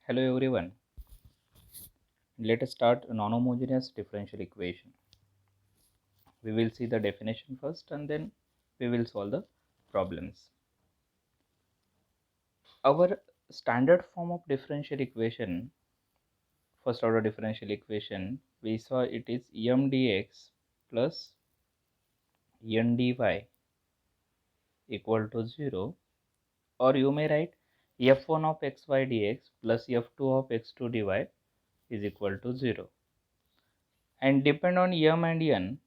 Hello everyone. Let us start a non-homogeneous differential equation. We will see the definition first and then we will solve the problems. Our standard form of differential equation, first order differential equation, we saw it is m dx plus n dy equal to 0, or you may write f1 of xy dx plus f2 of x2 dy is equal to 0. And depend on m and n,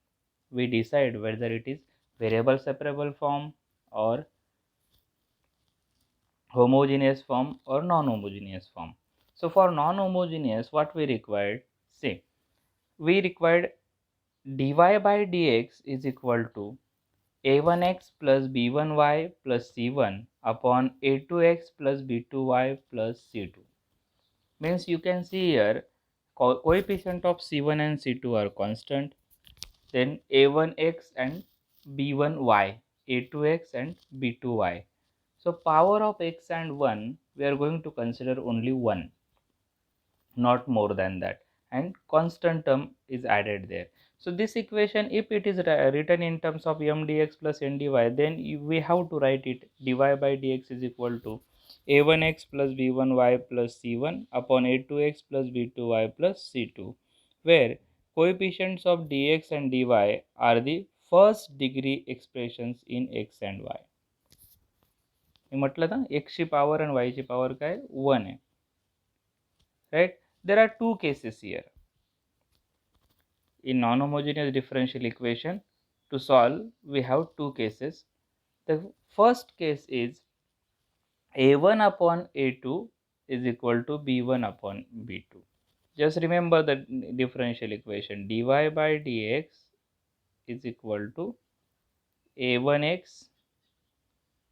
we decide whether it is variable separable form or homogeneous form or non-homogeneous form. So for non-homogeneous, what we required, see, we required dy by dx is equal to a1x plus b1y plus c1 upon a2x plus b2y plus c2. Means you can see here coefficient of c1 and c2 are constant, then a1x and b1y, a2x and b2y. So power of x and 1, we are going to consider only 1, not more than that, and constant term is added there. So this equation, if it is written in terms of m dx plus n dy, then we have to write it dy by dx is equal to a1x plus b1y plus c1 upon a2x plus b2y plus c2, where coefficients of dx and dy are the first degree expressions in x and y. मी म्हटलं ना x ची power आणि y ची power काय 1 आहे, right? There are two cases here in non-homogeneous differential equation. To solve, we have two cases. The first case is a1 upon a2 is equal to b1 upon b2. Just remember the differential equation, dy by dx is equal to a1x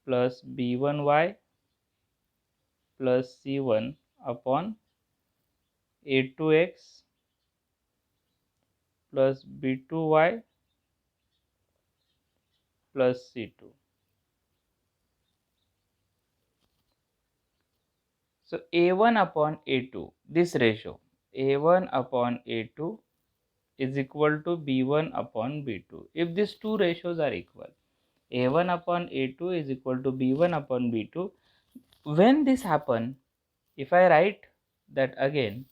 plus b1y plus c1 upon a2x plus b2y plus c2. So a1 upon a2, this ratio a1 upon a2 is equal to b1 upon b2. If these two ratios are equal, a1 upon a2 is equal to b1 upon b2. When this happen, if I write that again,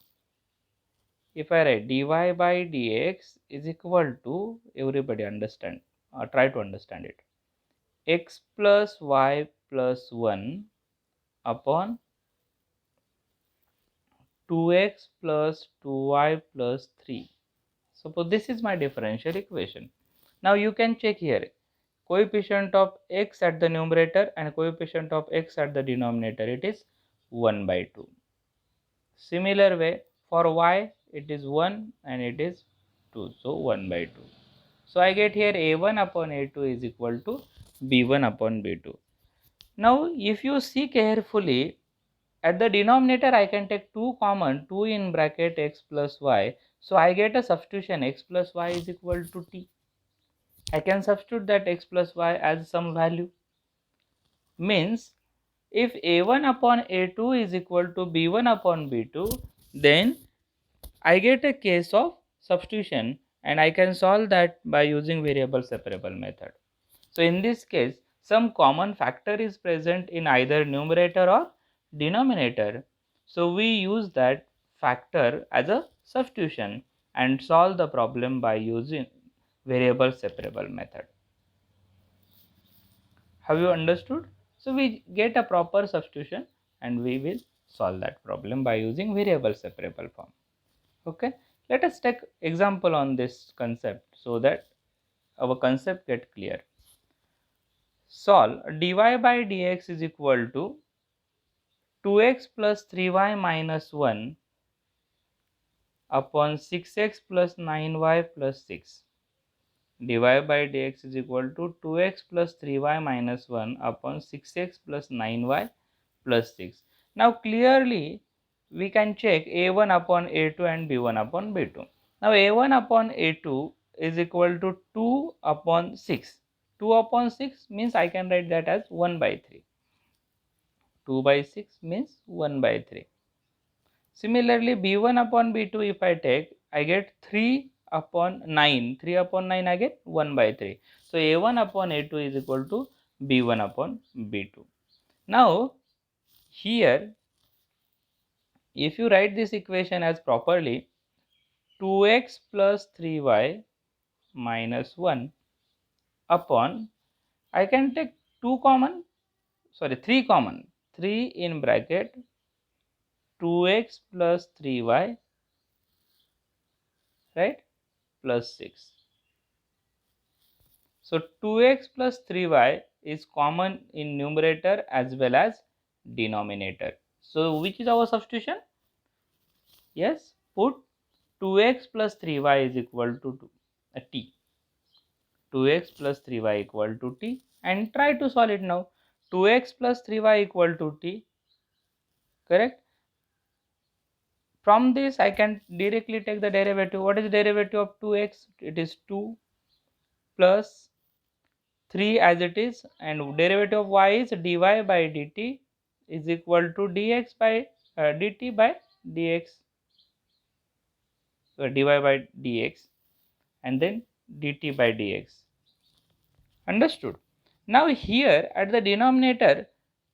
if I write dy by dx is equal to, everybody understand or try to understand it, x plus y plus 1 upon 2x plus 2y plus 3. Suppose this is my differential equation. Now you can check here coefficient of x at the numerator and coefficient of x at the denominator, it is 1 by 2. Similar way for y, it is 1 and it is 2, so 1 by 2. So I get here a1 upon a2 is equal to b1 upon b2. Now if you see carefully, at the denominator I can take 2 common, 2 in bracket x plus y. So I get a substitution x plus y is equal to t. I can substitute that x plus y as some value. Means if a1 upon a2 is equal to b1 upon b2, then I get a case of substitution and I can solve that by using variable separable method. So in this case, some common factor is present in either numerator or denominator. So we use that factor as a substitution and solve the problem by using variable separable method. Have you understood? So we get a proper substitution and we will solve that problem by using variable separable form. Okay, let us take example on this concept so that our concept get clear. Solve dy by dx is equal to 2x plus 3y minus 1 upon 6x plus 9y plus 6. Dy by dx is equal to 2x plus 3y minus 1 upon 6x plus 9y plus 6. Now clearly we can check a1 upon a2 and b1 upon b2. Now a1 upon a2 is equal to 2 upon 6. 2 upon 6 means I can write that as 1 by 3. 2 by 6 means 1 by 3. Similarly, b1 upon b2 if I take, I get 3 upon 9. 3 upon 9 I get 1 by 3. So a1 upon a2 is equal to b1 upon b2. Now here, if you write this equation as properly, 2x plus 3y minus 1 upon, I can take 2 common, sorry 3 common, 3 in bracket 2x plus 3y, right, plus 6. So 2x plus 3y is common in numerator as well as denominator. So which is our substitution? Yes, put 2x plus 3y is equal to t. 2x plus 3y equal to t and try to solve it now. 2x plus 3y equal to t, correct? From this I can directly take the derivative. What is the derivative of 2x? It is 2 plus 3 as it is, and derivative of y is dy by dt is equal to dx by dt by dx, so dy by dx and then dt by dx. Understood? Now here at the denominator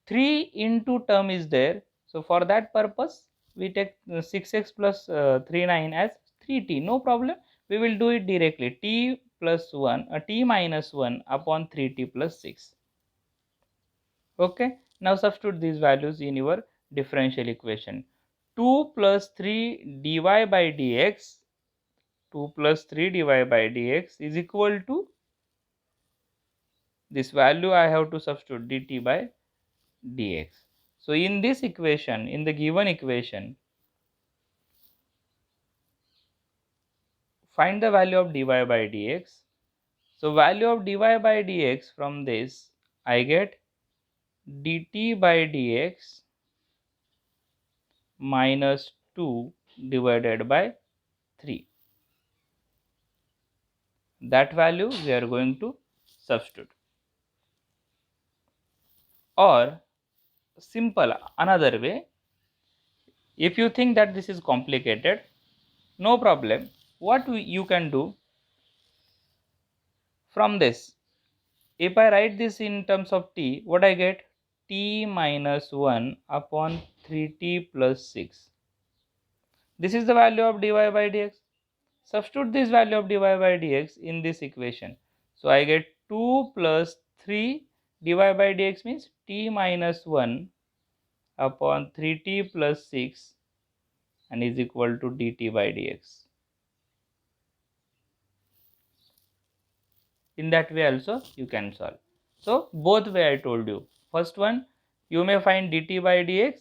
3 into term is there, so for that purpose we take 6x plus 39 as 3t, no problem. We will do it directly, t plus 1 t minus 1 upon 3t plus 6. Okay, now substitute these values in your differential equation. 2 plus 3 dy by dx, 2 plus 3 dy by dx is equal to this value I have to substitute dt by dx. So in this equation, in the given equation, find the value of dy by dx. So value of dy by dx, from this I get dt by dx minus 2 divided by 3. That value we are going to substitute. Or simple another way, if you think that this is complicated, no problem. What you can do from this, if I write this in terms of t, what I get? T minus 1 upon 3t plus 6. This is the value of dy by dx. Substitute this value of dy by dx in this equation. So I get 2 plus 3 dy by dx means t minus 1 upon 3t plus 6 and is equal to dt by dx. In that way also you can solve. So both way I told you. First one, you may find dt by dx,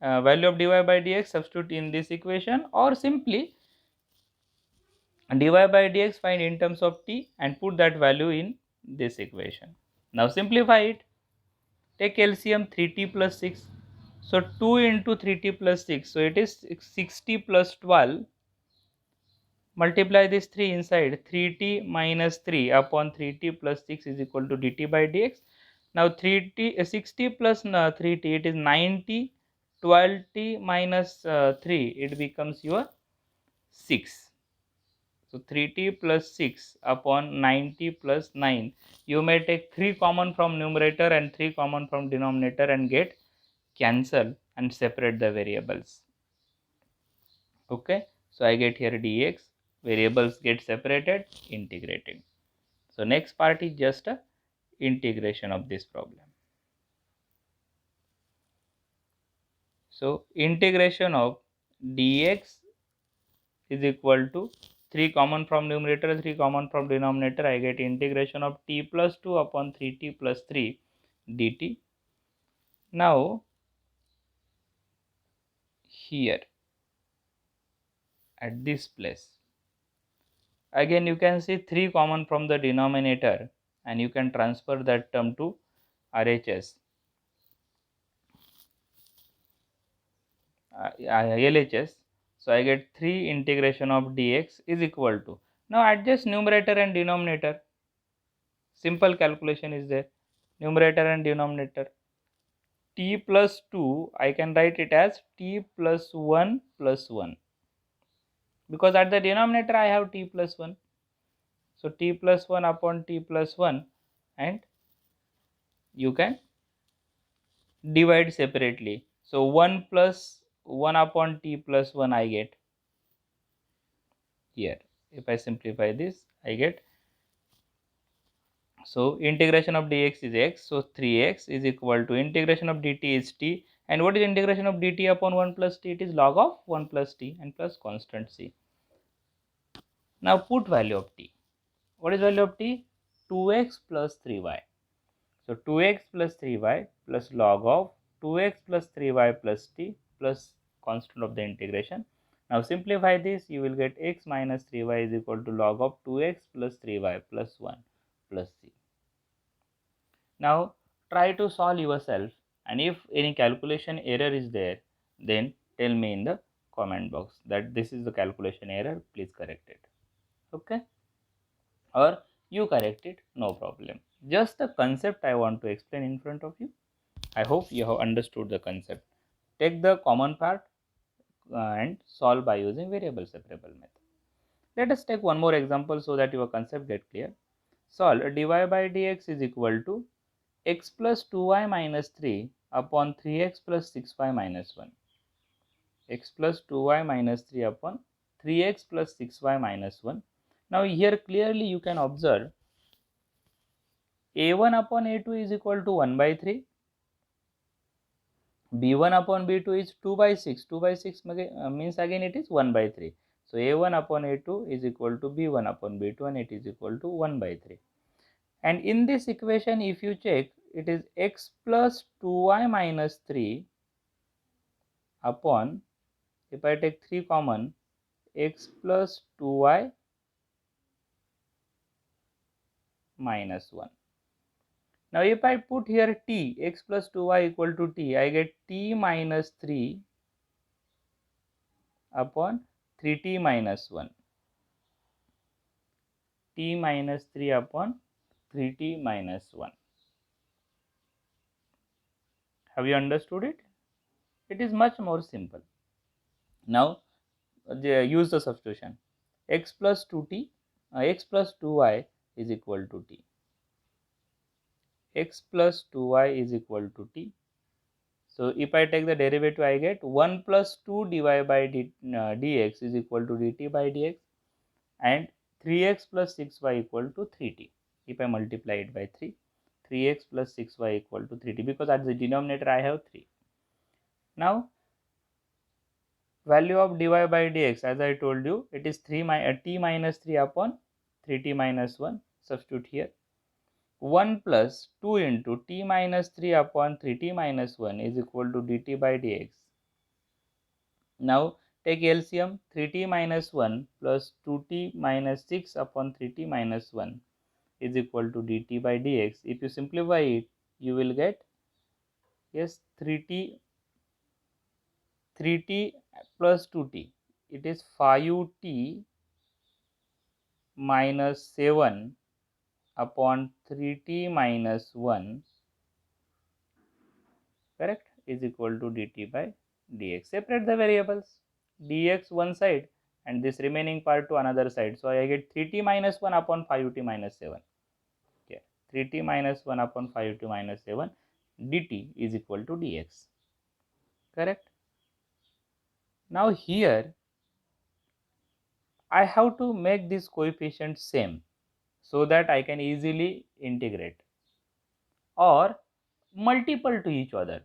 value of dy by dx, substitute in this equation, or simply dy by dx find in terms of t and put that value in this equation. Now simplify it. Take LCM 3t plus 6. So 2 into 3t plus 6. So it is 60 plus 12. Multiply this 3 inside. 3t minus 3 upon 3t plus 6 is equal to dt by dx. Now 60 plus 3t, it is 90. 12t minus 3, it becomes your 6. So 3t plus 6 upon 90 plus 9. You may take 3 common from numerator and 3 common from denominator and get cancel and separate the variables. Okay, so I get here dx, variables get separated, integrating. So next part is just a integration of this problem. So integration of dx is equal to 3 common from numerator, 3 common from denominator. I get integration of t plus 2 upon 3t plus 3 dt. Now here at this place, again you can see 3 common from the denominator and you can transfer that term to RHS, LHS. So I get 3 integration of dx is equal to, now adjust numerator and denominator. Simple calculation is there, numerator and denominator. t plus 2, I can write it as t plus 1 plus 1, because at the denominator I have t plus 1. So t plus 1 upon t plus 1, and you can divide separately. So 1 plus 1 upon t plus 1 I get here. If I simplify this, I get, so integration of dx is x, so 3x is equal to integration of dt is t, and what is integration of dt upon 1 plus t? It is log of 1 plus t and plus constant c. Now put value of t. What is value of t? 2x plus 3y. So 2x plus 3y plus log of 2x plus 3y plus t plus constant of the integration. Now simplify this, you will get x minus 3y is equal to log of 2x plus 3y plus 1 plus c. Now try to solve yourself, and if any calculation error is there, then tell me in the comment box that this is the calculation error, please correct it. Okay, or you correct it, no problem. Just the concept I want to explain in front of you. I hope you have understood the concept. Take the common part and solve by using variable separable method. Let us take one more example so that your concept get clear. Solve dy by dx is equal to x plus 2y minus 3 upon 3x plus 6y minus 1. X plus 2y minus 3 upon 3x plus 6y minus 1. Now here clearly you can observe a1 upon a2 is equal to 1 by 3. b1 upon b2 is 2 by 6. 2 by 6 means again it is 1 by 3. So a1 upon a2 is equal to b1 upon b2, and it is equal to 1 by 3. And in this equation, if you check, it is x plus 2y minus 3 upon, if I take 3 common, x plus 2y minus 1. Now if I put here t, x plus 2y equal to t, I get t minus 3 upon 3t minus 1. T minus 3 upon 3t minus 1. Have you understood it? It is much more simple. Now use the substitution. X plus 2t, x plus 2y is equal to t. X plus 2y is equal to t. So if I take the derivative, I get 1 plus 2 dy by dx is equal to dt by dx, and 3x plus 6y equal to 3t. If I multiply it by 3, 3x plus 6y equal to 3t, because at the denominator I have 3. Now value of dy by dx, as I told you, it is t minus 3 upon 3t minus 1. Substitute here. 1 plus 2 into t minus 3 upon 3t minus 1 is equal to dt by dx. Now take LCM. 3t minus 1 plus 2t minus 6 upon 3t minus 1 is equal to dt by dx. If you simplify it, you will get, yes, 3t plus 2t, it is 5t minus 7 upon 3t minus 1, correct, is equal to dt by dx. Separate the variables, dx one side and this remaining part to another side. So I get 3t minus 1 upon 5t minus 7. Okay, 3t minus 1 upon 5t minus 7 dt is equal to dx, correct. Now here I have to make this coefficient same so that I can easily integrate, or multiple to each other.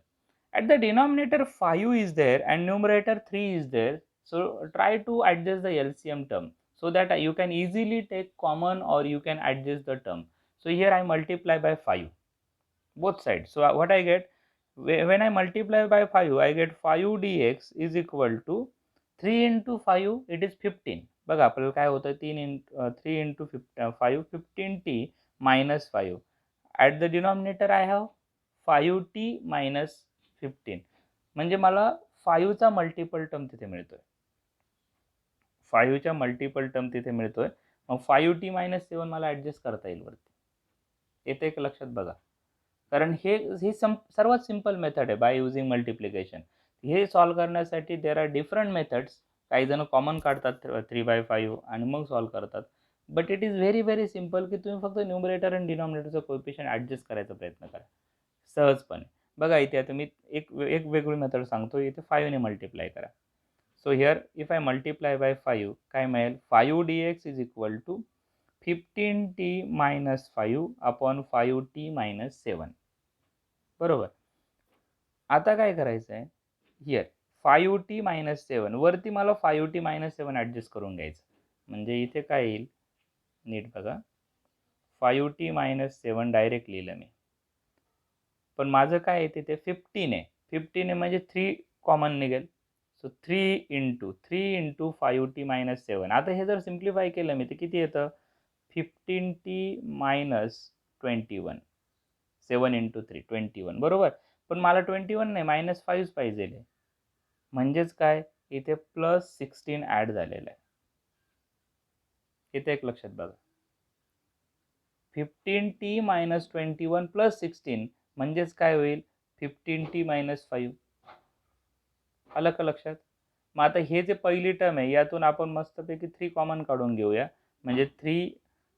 At the denominator 5 is there and numerator 3 is there, so try to adjust the LCM term so that you can easily take common, or you can adjust the term. So here I multiply by 5 both sides. So what I get, when I multiply by 5, I get 5 dx is equal to 3 into 5, it is 15. बघा आपल्याला काय होतं, 3 into 5, 15t minus 5. At the denominator I have 5t minus 15, म्हणजे मला 5 चा multiple term तिथे मिळतोय. 5 च्या मल्टिपल टर्म तिथे मिळतोय. मग 5t minus 7 मला ॲडजस्ट करता येईल वरती. येते एक लक्षात बघा. कारण ही सर्वात सिंपल मेथड आहे बाय युजिंग मल्टिप्लिकेशन. हे सॉल्व्ह करण्यासाठी देर आर डिफरंट मेथड्स. काही जण कॉमन काढतात 3/5 आणि मग सॉल्व्ह करतात. But it is very simple की तुम्ही फक्त न्यूमरेटर आणि डिनॉमिनेटरचं कोएफिशियंट ॲडजस्ट करायचा प्रयत्न करा सहजपणे. बघा इथे आता मी एक एक वेगळी मेथड सांगतो. इथे 5 ने मल्टिप्लाय करा. So here if I multiply by 5 काय मिळेल? 5 dx is equal to 15t minus 5 upon 5t minus 7. बरोबर. आता काय करायचं आहे? हिअर 5t मायनस 7 वरती मला 5t मायनस 7 ॲडजस्ट करून घ्यायचं. म्हणजे इथे काय येईल? नीट बघा. 5t मायनस 7 डायरेक्ट लिहिलं मी. पण माझं काय आहे तिथे 15 आहे. 15 आहे म्हणजे 3 कॉमन निघेल. सो 3 × 5t मायनस 7. आता हे जर सिम्प्लिफाय केलं मी तर किती येतं? 15t minus 21. 7 × 3 21 बरोबर. पण मला 21 नाही -5 पाहिजे. म्हणजेच काय? इथे +16 ॲड झालेलं आहे. इथे एक लक्षात बघा. 15t मायनस 21 प्लस 16 म्हणजेच काय होईल? 15t minus 5. आलं का लक्षात? मग आता हे जे पहिली टर्म आहे यातून आपण मस्तपैकी 3 कॉमन काढून घेऊया. म्हणजे 3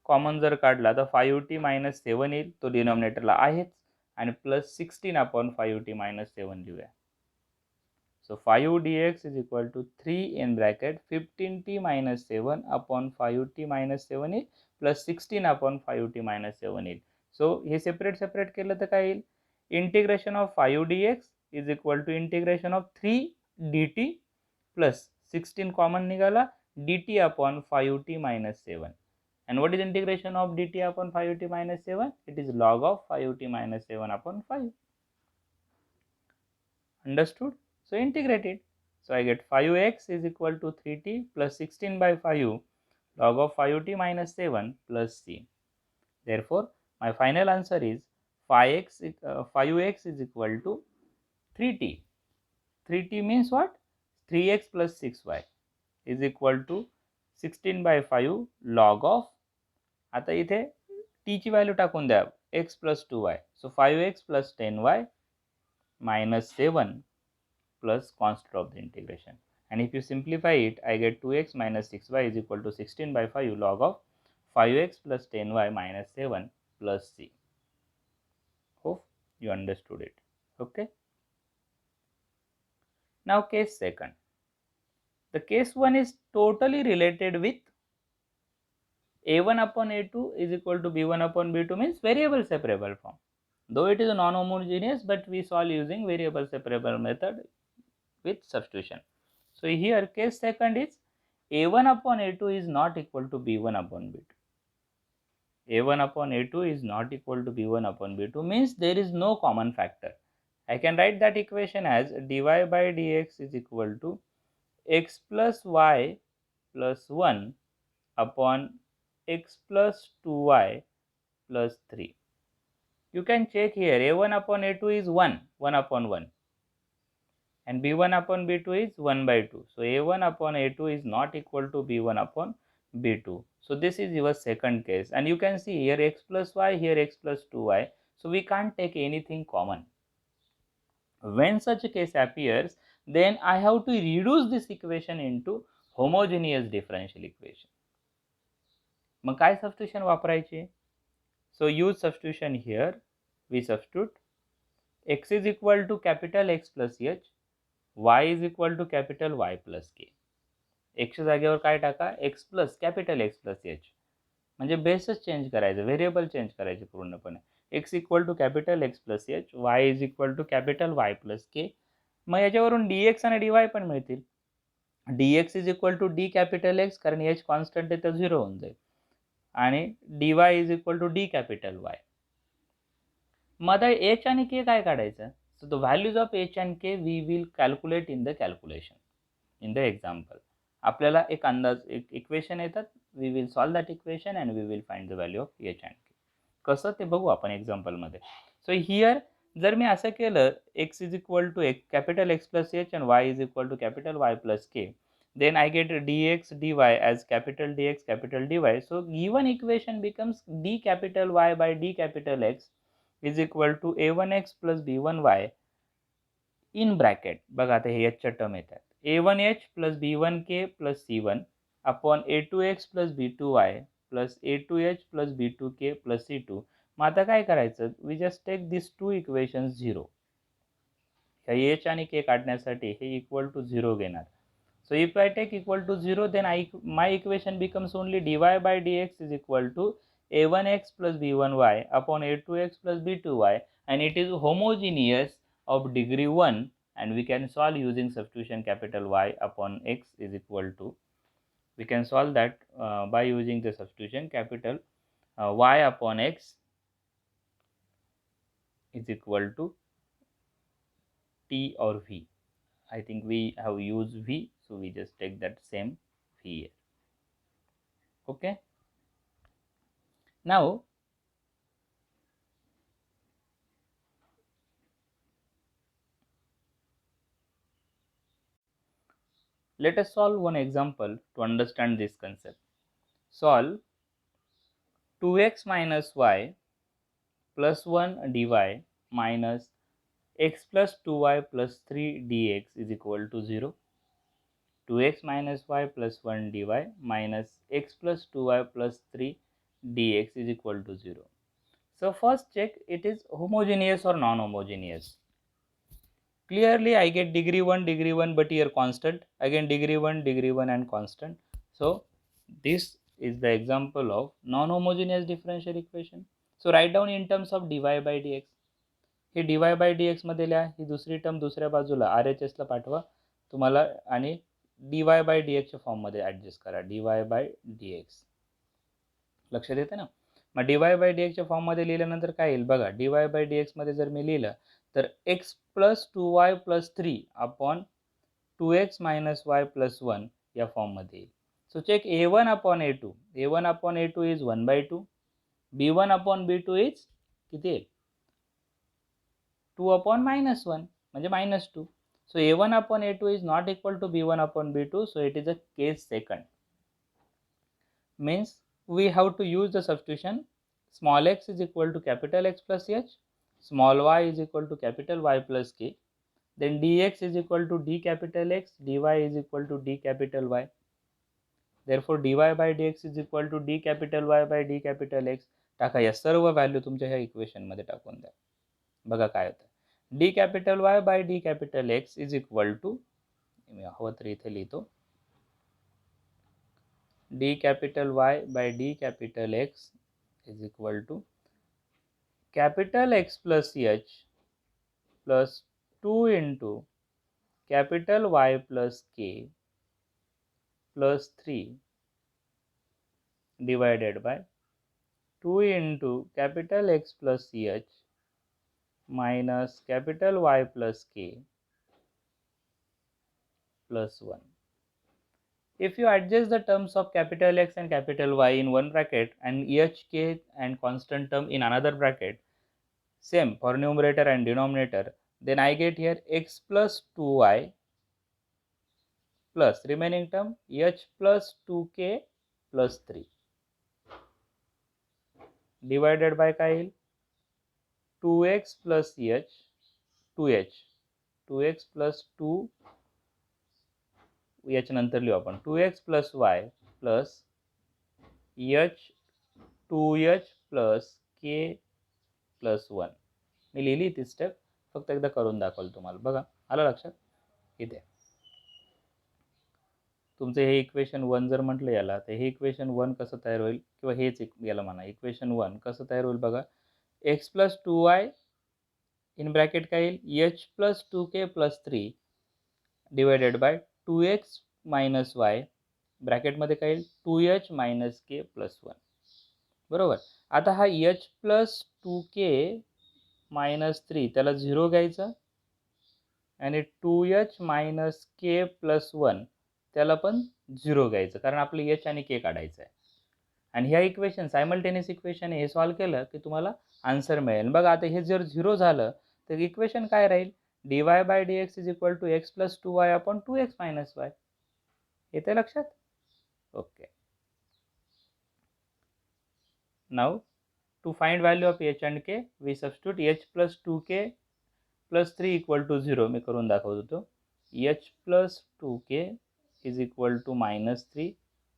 कॉमन जर काढला तर 5t मायनस 7 येईल. तो डिनॉमिनेटरला आहेच. आणि +16 अपॉन 5t मायनस 7 लिहूया. So 5 dx is equal to 3 in bracket 15t minus 7 upon 5t minus 7 येईल प्लस 16 अपॉन 5t मायनस 7 येईल. सो हे सेपरेट केलं तर काय येईल? Integration of 5 dx is equal to integration of 3 dt plus 16 common निघाला dt upon 5t minus 7. And what is integration of dt upon 5t minus 7? It is log of 5t minus 7 upon 5. Understood? So integrate it. So I get 5x is equal to 3t plus 16 by 5 log of 5t minus 7 plus c. Therefore, my final answer is 5x is equal to 3t. 3t means what? 3x plus 6y is equal to 16 by 5 log of. आता इथे t ची value टाकून द्या x plus 2y. So 5x plus 10y minus 7 plus constant of the integration. And if you simplify it, I get 2x minus 6y is equal to 16 by 5 log of 5x plus 10y minus 7 plus c. Hope you understood it. Okay. Now case second. The case 1 is totally related with a1 upon a2 is equal to b1 upon b2 means variable separable form. Though it is a non-homogeneous, but we solve using variable separable method with substitution. So here case second is a1 upon a2 is not equal to b1 upon b2. a1 upon a2 is not equal to b1 upon b2 means there is no common factor. I can write that equation as dy by dx is equal to x plus y plus 1 upon x plus 2y plus 3. You can check here a1 upon a2 is 1 upon 1 and b1 upon b2 is 1 by 2. So a1 upon a2 is not equal to b1 upon b2. So this is your second case and you can see here x plus y, here x plus 2y. So we can't take anything common. When such a case appears, then I have to reduce this equation into homogeneous differential equation. मग काय substitution वापरायचे? So use substitution here. We substitute x is equal to capital X plus h, y is equal to capital Y plus k. x जागेवर काय टाका? x plus capital X plus h. म्हणजे बेसच change करायचं, variable change करायचे पूर्णपणे. x equal to capital x plus h, y is equal to capital y plus k. मग याच्यावरून dx आणि dy पण मिळतील. dx is equal to d capital x कारण h कॉन्स्टंट आहे तर 0 होऊन जाईल आणि dy is equal to d capital y. मग आता h आणि k काय काढायचं? So the values of h and k we will calculate in the calculation in the example. आपल्याला एक अंदाज एक इक्वेशन येतात. We will solve that equation and we will find the value of H and K. कसं ते बघू आपण एक्झाम्पलमध्ये. So here जर मी असं केलं X is equal to capital X plus H and Y is equal to capital Y plus K, then I get dx dy as capital Dx capital dy. So given equation becomes d capital Y by d capital X is equal to a1x plus b1y in bracket बघा आता हे एचच्या term येतात a1h plus b1k plus c1 upon a2x plus b2y plus a2h plus b2k plus c2. मग आता काय करायचं, we just take this two equations 0. ह्या h आणि k काढण्यासाठी हे इक्वल टू 0 घेणार. So if I take equal to 0, then my equation becomes only dy by dx is equal to a1x plus b1y upon a2x plus b2y, and it is homogeneous of degree 1, and we can solve using substitution capital Y upon x is equal to, we can solve that by using the substitution capital Y upon x is equal to t or v. I think we have used v, so we just take that same v here. Okay, now let us solve one example to understand this concept. Solve 2x minus y plus 1 dy minus x plus 2y plus 3 dx is equal to 0. 2x minus y plus 1 dy minus x plus 2y plus 3 dx is equal to 0. So first check it is homogeneous or non-homogeneous. Clearly I get degree 1 but here constant, again degree 1 and constant. So this is the example of non-homogeneous differential equation. So write down in terms of dy by dx. Hey dy by dx मध्ये लिहा, ही दुसरी term दुसऱ्या बाजूला RHS ला पाठवा तुम्हाला आणि dy by dx च्या form मध्ये ऍडजस्ट करा. dy by dx लक्षात येते ना. मग dy by dx च्या फॉर्म मध्ये लिहिल्यानंतर काय येईल बघा, dy by dx मध्ये जर मी लिहिलं तर x plus 2y plus 3 upon 2x minus y plus 1 या फॉर्म मध्ये येईल. So check a1 upon a2, a1 upon a2 is 1/2, b1 upon b2 is किती आहे 2 अपॉन मायनस 1 म्हणजे minus 2. So a1 upon a2 is not equal to b1 upon b2, so it is a case second. Means we have to use the substitution small x is equal to capital X plus h, small y is equal to capital Y plus k, then dx is equal to d capital X, dy is equal to d capital Y. Therefore dy by dx is equal to d capital Y by d capital X. टाका, या सर्व value तुमच्या ह्या equation मध्ये टाकून द्या. बघा काय होतं, d capital Y by d capital X is equal to, मी हवं तर इथे लिहितो, d capital Y by d capital X is equal to capital X plus h plus 2 into capital Y plus k plus 3 divided by 2 into capital X plus h minus capital Y plus k plus 1. If you adjust the terms of capital X and capital Y in one bracket and h, k and constant term in another bracket, same for numerator and denominator, then I get here x plus 2y plus remaining term h plus 2k plus 3 divided by काय येईल 2x plus h 2x plus 2 h नंतर लिहू आपण 2x plus y plus h 2h plus k plus 1. मी लिहिली ती step, फक्त एकदा करून दाखवलं तुम्हाला. बघा आलं लक्षात. इथे तुमचं हे इक्वेशन 1 जर म्हटलं याला, तर हे इक्वेशन 1 कसं तयार होईल, किंवा हेच याला म्हणा इक्वेशन 1 कसं तयार होईल बघा, x plus 2y in bracket काय येईल h plus 2k plus 3 divided by 2x minus y ब्रॅकेटमध्ये काय येईल 2h मायनस k प्लस 1. बरोबर. आता हा h प्लस 2k मायनस 3 त्याला 0 घ्यायचा आणि 2h मायनस k प्लस 1 त्याला पण 0 घ्यायचं, कारण आपलं h आणि k काढायचं आहे. आणि ह्या इक्वेशन सायमल्टेनियस इक्वेशन हे सॉल्व्ह केलं की तुम्हाला आन्सर मिळेल. बघा आता हे जर 0 झालं तर इक्वेशन काय राहील, dy by dx is equal to x plus 2y upon 2x minus y. येते लक्षात. Okay, now To find value of h and k, we substitute h plus 2k plus 3 equal to 0. मी करून दाखवतो तो. h plus 2k is equal to minus 3.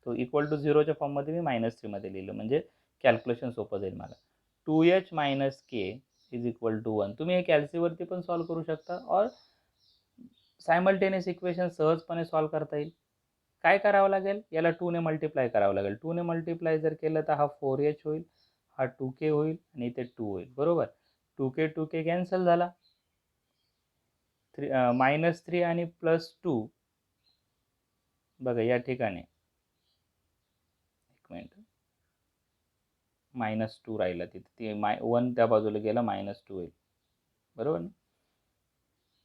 तो equal to 0च्या फॉर्ममध्ये मी -3 मध्ये लिहिलं, म्हणजे कॅल्क्युलेशन सोपं जाईल मला. 2h minus k is equal to 1. तुम्ही हे कॅल्सीवरती पण सॉल्व करू शकता और सायमल्टेनियस इक्वेशन सहजपणे सॉल्व करता येईल. काय करावं लागेल, याला 2 ने मल्टिप्लाय करावं लागेल. 2 ने मल्टिप्लाय जर केलं तर हा 4h होईल, हा 2k होईल आणि इथे 2 होईल. बरोबर. 2k कॅन्सल झाला. -3 आणि +2 बघा या ठिकाणी, एक मिनिट, -2 राहिला तिथे, ते 1 त्या बाजूला गेला, -2 होईल. बरोबर ना.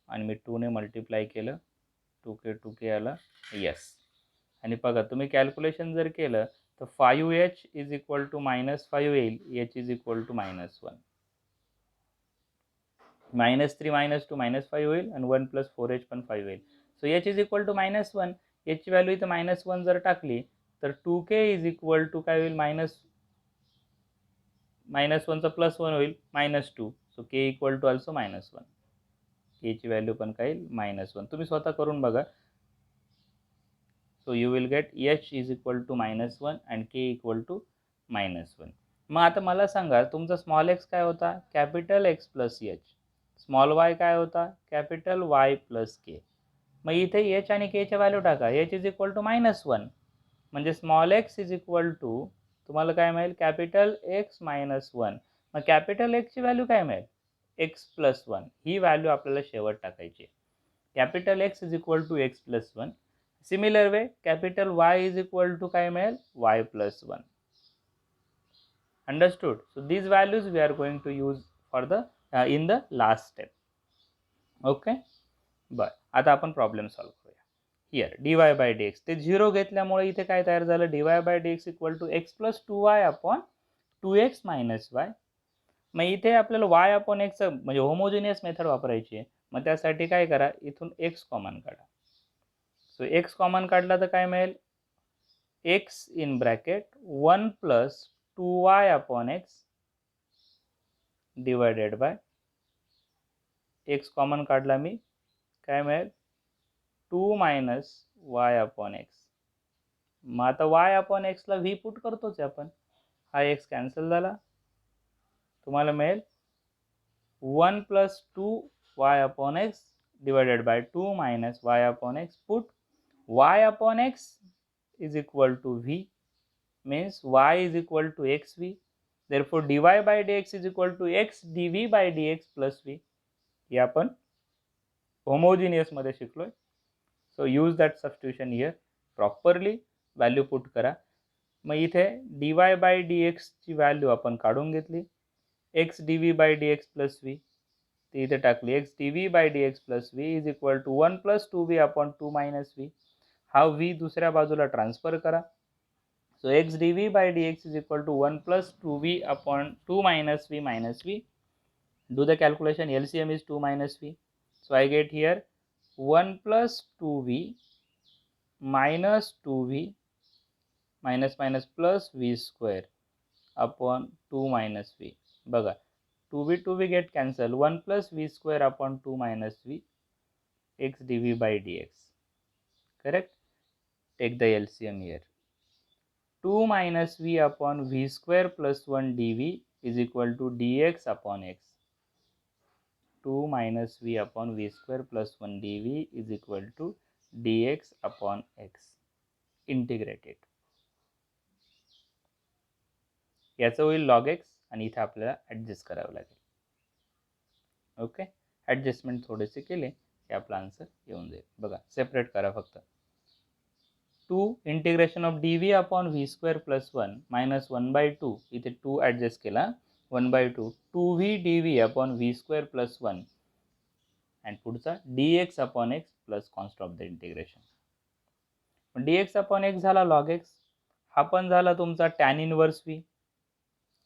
आणि मी 2 ने मल्टिप्लाय केलं, 2k आला, यस. आणि बघा तुम्ही कॅल्क्युलेशन जर केलं तर 5h इज इक्वल टू -5 येईल, h इज इक्वल टू -1. -3 -2 -5 होईल आणि 1 + 4h पण 5 होईल. So h is equal to -1. h ची व्हॅल्यू इथं -1 जर टाकली तर 2k इज इक्वल टू काय होईल, -1 चा +1 होईल, -2. So k equal to also -1. k ची व्हॅल्यू पण काय येईल, -1. तुम्ही स्वतः करून बघा. So you will get h is equal to -1 and k equal to -1. मग आता मला सांगा, तुमचा स्मॉल x काय होता, capital X plus h. Small y काय होता, कॅपिटल Y प्लस k. मग इथे h आणि k च्या व्हॅल्यू टाका. h इज इक्वल टू -1 म्हणजे small x is equal to, तुम्हाला काय मिळेल, कॅपिटल X -1. मग कॅपिटल X ची व्हॅल्यू काय मिळेल, x प्लस 1. ही व्हॅल्यू आपल्याला शेवट टाकायची. Capital X is equal to x plus 1. Similar way, capital Y is equal to काय मिळेल, y plus 1. Understood? So these values we are going to use for the in the last step. Okay. बरं, आता आपण problem solve करूया. Here dy by dx ते 0 घेतल्यामुळे इथे काय तयार झालं, dy by dx equal to x plus 2y upon 2x minus y. मग इथे आपल्याला y अपॉन x म्हणजे होमोजिनियस मेथड वापरायची आहे. मग त्यासाठी काय करा, इथून x कॉमन काढा. सो x कॉमन काढला तर काय मिळेल, x in bracket 1 plus 2y upon x divided by, x common काढला मी, काय मिळेल, 2 मायनस y अपॉन x. मग आता y अपॉन x ला v पुट करतोच आपण, हा x कॅन्सल झाला, तुम्हाला मिळेल 1 plus 2y upon x divided by 2 minus y upon x put y upon x is equal to v, means y is equal to xv. Therefore dy by dx is equal to x dv by dx plus v. हे आपण homogeneous मध्ये शिकलोय. So use that substitution here properly, value put करा. मग इथे dy by dx ची value आपण काढून घेतली, x dv by dx plus v ती इथे टाकली, x dv by dx plus v is equal to 1 plus 2v upon 2 minus v. हा v दुसऱ्या बाजूला ट्रान्सफर करा. सो x dv by dx is equal to 1 plus 2v upon 2 minus v. Do the calculation, LCM is 2 minus v. So I get here 1 plus 2v minus 2v minus plus v square upon 2 minus v. बघा 2v get cancel, 1 plus v square upon 2 minus v, x dv by dx. Correct? Take the LCM here. 2 minus v upon v square plus 1 dv is equal to dx upon x. 2 minus v upon v square plus 1 dv is equal to dx upon x. Integrate it. याचं होईल log x आणि इथे आपल्याला adjust करावं लागेल. Okay, adjustment थोडेसे केले की आपला आन्सर येऊन जाईल. बघा सेपरेट करा फक्त. 2 integration of dv upon v square plus 1 minus 1/2, इथे 2 ॲडजस्ट केला, 1/2 2v dv upon v square plus 1 and पुढचा dx upon x plus const of the integration. dx upon x झाला log x, हा पण झाला तुमचा tan inverse v,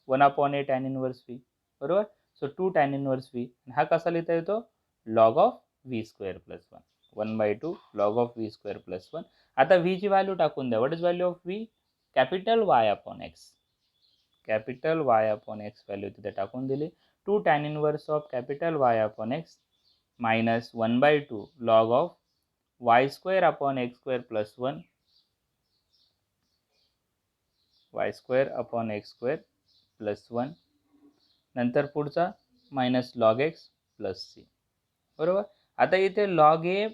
1 upon a tan inverse v. बरोबर. सो 2 tan inverse v. हा कसा लिहिता येतो, log of v square plus 1, 1/2 log of v square plus 1. आता v ची व्हॅल्यू टाकून द्या. What is value of v, capital Y upon x. Capital Y upon x value तिथे टाकून दिली. 2 tan inverse of capital Y upon x minus 1/2 log of Y square upon x square plus 1 Y square upon x square plus 1 नंतर पुढचा minus log x plus सी. बरोबर. आता इथे log ए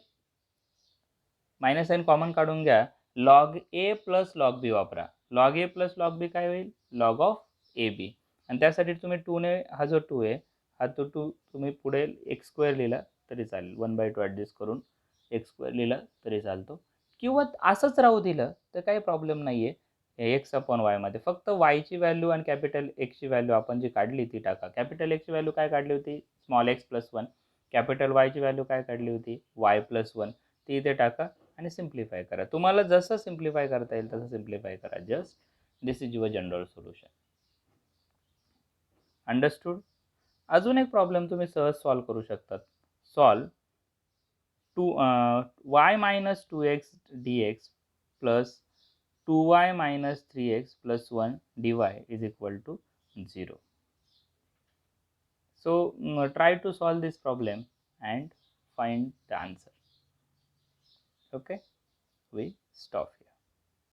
minus sign common काढून घ्या. Log A plus log B वापरा. Log A plus log B काय होईल? Log of A B. आणि त्यासाठी तुम्ही 2 ने हा जो 2 आहे हा तो 2 तुम्ही पुढे एक्स स्क्वेअर लिहिला तरी चालेल. 1/2 ॲडजस्ट करून एक्स स्क्वेअर लिहिला तरी चालतो. किंवा असंच राहू दिलं तर काही प्रॉब्लेम नाही आहे. एक्स अपॉन वायमध्ये फक्त वायची व्हॅल्यू आणि कॅपिटल एक्सची व्हॅल्यू आपण जी काढली ती टाका. कॅपिटल एक्सची व्हॅल्यू काय काढली होती? Small X plus 1. कॅपिटल वायची व्हॅल्यू काय काढली होती? Y plus 1. ती इथे टाका आणि सिम्प्लिफाय करा. तुम्हाला जसं सिम्प्लिफाय करता येईल तसं सिम्प्लिफाय करा. Just this is your general solution. Understood. अजून एक प्रॉब्लेम तुम्ही सहज सॉल्व्ह करू शकतात. Solve y minus 2x dx plus 2y minus 3x plus 1 dy is equal to 0. So try to solve this problem and find the answer. Okay, we stop here.